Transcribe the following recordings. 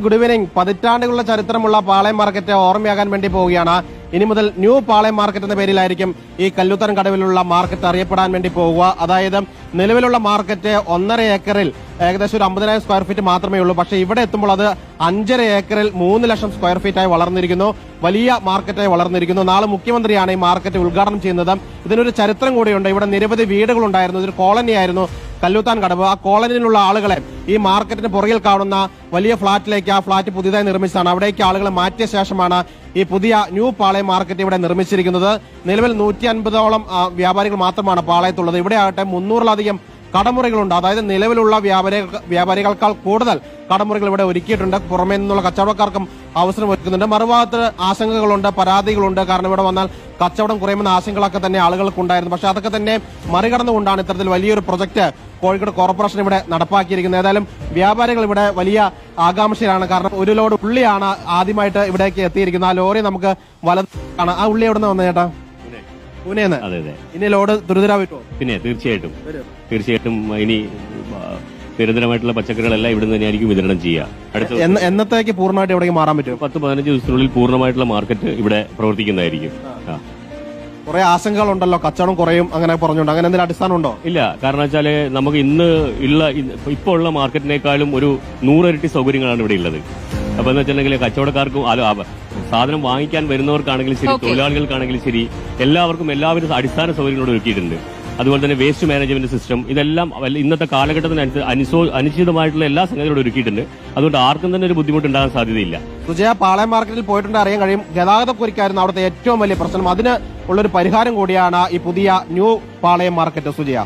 Good evening. പതിറ്റാണ്ടുകളുടെ ചരിത്രമുള്ള പാളയം market ഓർമ്മയാകാൻ വേണ്ടി പോവുകയാണ്. ഇനി മുതൽ ന്യൂ പാളയം മാർക്കറ്റ് എന്ന പേരിലായിരിക്കും ഈ കല്ലുത്തരം കടവിലുള്ള മാർക്കറ്റ് അറിയപ്പെടാൻ വേണ്ടി പോവുക. അതായത് നിലവിലുള്ള മാർക്കറ്റ് 1.5 ഏക്കറിൽ ഏകദേശം ഒരു 50,000 സ്ക്വയർ ഫീറ്റ് മാത്രമേ ഉള്ളൂ. പക്ഷേ ഇവിടെ എത്തുമ്പോൾ അത് 5.5 ഏക്കറിൽ 3 ലക്ഷം സ്ക്വയർ ഫീറ്റായി വളർന്നിരിക്കുന്നു. വലിയ മാർക്കറ്റായി വളർന്നിരിക്കുന്നു. നാളെ മുഖ്യമന്ത്രിയാണ് ഈ മാർക്കറ്റ് ഉദ്ഘാടനം ചെയ്യുന്നത്. ഇതിനൊരു ചരിത്രം കൂടിയുണ്ട്. ഇവിടെ നിരവധി വീടുകളുണ്ടായിരുന്നു. ഇതൊരു കോളനിയായിരുന്നു കല്ലുത്താൻ കടവ്. ആ കോളനിയിലുള്ള ആളുകളെ ഈ മാർക്കറ്റിന് പുറകിൽ കാണുന്ന വലിയ ഫ്ളാറ്റിലേക്ക്, ആ ഫ്ളാറ്റ് പുതിയതായി നിർമ്മിച്ചതാണ്, അവിടേക്ക് ആളുകളെ മാറ്റിയ ശേഷമാണ് ഈ പുതിയ ന്യൂ പാളയം മാർക്കറ്റ് ഇവിടെ നിർമ്മിച്ചിരിക്കുന്നത്. നിലവിൽ 150ഓളം വ്യാപാരികൾ മാത്രമാണ് പാളയത്തുള്ളത്. ഇവിടെ ആകട്ടെ 300ലധികം കടമുറികളുണ്ട്. അതായത് നിലവിലുള്ള വ്യാപാരികൾക്കാൾ കൂടുതൽ കടമുറികൾ ഇവിടെ ഒരുക്കിയിട്ടുണ്ട്. പുറമേ നിന്നുള്ള കച്ചവടക്കാർക്കും അവസരം ഒരുക്കുന്നുണ്ട്. മറുഭാഗത്ത് ആശങ്കകളുണ്ട്, പരാതികളുണ്ട്. കാരണം ഇവിടെ വന്നാൽ കച്ചവടം കുറയുമെന്ന ആശങ്കകളൊക്കെ തന്നെ ആളുകൾക്കുണ്ടായിരുന്നു. പക്ഷെ അതൊക്കെ തന്നെ മറികടന്നുകൊണ്ടാണ് ഇത്തരത്തിൽ വലിയൊരു പ്രൊജക്ട് കോഴിക്കോട് കോർപ്പറേഷൻ ഇവിടെ നടപ്പാക്കിയിരിക്കുന്നത്. ഏതായാലും വ്യാപാരികൾ ഇവിടെ വലിയ ആകാംക്ഷയിലാണ്. കാരണം ഒരു ലോഡ് ഉള്ളിയാണ് ആദ്യമായിട്ട് ഇവിടേക്ക് എത്തിയിരിക്കുന്നത്. ആ ലോറി നമുക്ക് വലതാണ്. ആ ഉള്ളി എവിടെ നിന്ന് വന്നു ചേട്ടാ? പൂനെന്ന്. ഇനി ലോഡ് ദുരിതരാ പറ്റുമോ? പിന്നെ തീർച്ചയായിട്ടും ഇനി നിരന്തരമായിട്ടുള്ള പച്ചക്കറികളെല്ലാം ഇവിടെ നിന്ന് തന്നെയായിരിക്കും വിതരണം ചെയ്യുക. എന്നത്തേക്ക് പൂർണ്ണമായിട്ട് എവിടേക്ക് മാറാൻ പറ്റും? 10-15 ദിവസത്തിനുള്ളിൽ പൂർണ്ണമായിട്ടുള്ള മാർക്കറ്റ് ഇവിടെ പ്രവർത്തിക്കുന്നതായിരിക്കും. കുറെ ആശങ്കകളുണ്ടല്ലോ, കച്ചവടം കുറയും അങ്ങനെ പറഞ്ഞുകൊണ്ട്. അങ്ങനെ എന്തെങ്കിലും അടിസ്ഥാനം ഉണ്ടോ? ഇല്ല. കാരണം വെച്ചാല് നമുക്ക് ഇപ്പോൾ ഉള്ള മാർക്കറ്റിനേക്കാളും ഒരു 100 ഇരട്ടി സൗകര്യങ്ങളാണ് ഇവിടെ ഉള്ളത്. അപ്പൊ എന്ന് വെച്ചിട്ടുണ്ടെങ്കിൽ കച്ചവടക്കാർക്കും സാധനം വാങ്ങിക്കാൻ വരുന്നവർക്കാണെങ്കിലും ശരി, തൊഴിലാളികൾക്കാണെങ്കിലും ശരി, എല്ലാവർക്കും എല്ലാവരും അടിസ്ഥാന സൗകര്യങ്ങളോട് ഒരുക്കിയിട്ടുണ്ട്. അതുപോലെ തന്നെ വേസ്റ്റ് മാനേജ്മെന്റ് സിസ്റ്റം, ഇതെല്ലാം ഇന്നത്തെ കാലഘട്ടത്തിന് അനിശ്ചിതമായിട്ടുള്ള എല്ലാ സംഗതികളോട് ഒരുക്കിയിട്ടുണ്ട്. അതുകൊണ്ട് ആർക്കും തന്നെ ഒരു ബുദ്ധിമുട്ടുണ്ടാകാൻ സാധ്യതയില്ല. സുജയ, പാളയം മാർക്കറ്റിൽ പോയിട്ടുണ്ട്, അറിയാൻ കഴിയും. ഗതാഗതക്കുരുക്കായിരുന്നു അവിടുത്തെ ഏറ്റവും വലിയ പ്രശ്നം. അതിന് ഉള്ളൊരു പരിഹാരം കൂടിയാണ് ഈ പുതിയ ന്യൂ പാളയം മാർക്കറ്റ്. സുജയ,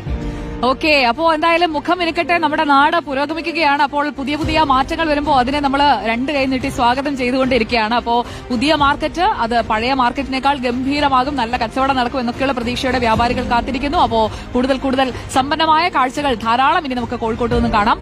ഓക്കെ. അപ്പോ എന്തായാലും മുഖം ഇരിക്കട്ടെ, നമ്മുടെ നാട് പുരോഗമിക്കുകയാണ്. അപ്പോൾ പുതിയ മാറ്റങ്ങൾ വരുമ്പോൾ അതിനെ നമ്മൾ 2 കൈ നീട്ടി സ്വാഗതം ചെയ്തുകൊണ്ടിരിക്കുകയാണ്. അപ്പോ പുതിയ മാർക്കറ്റ് അത് പഴയ മാർക്കറ്റിനേക്കാൾ ഗംഭീരമാകും, നല്ല കച്ചവടം നടക്കും എന്നൊക്കെയുള്ള പ്രതീക്ഷയോടെ വ്യാപാരികൾ കാത്തിരിക്കുന്നു. അപ്പോ കൂടുതൽ സമ്പന്നമായ കാഴ്ചകൾ ധാരാളം ഇനി നമുക്ക് കോഴിക്കോട്ട് നിന്നും കാണാം.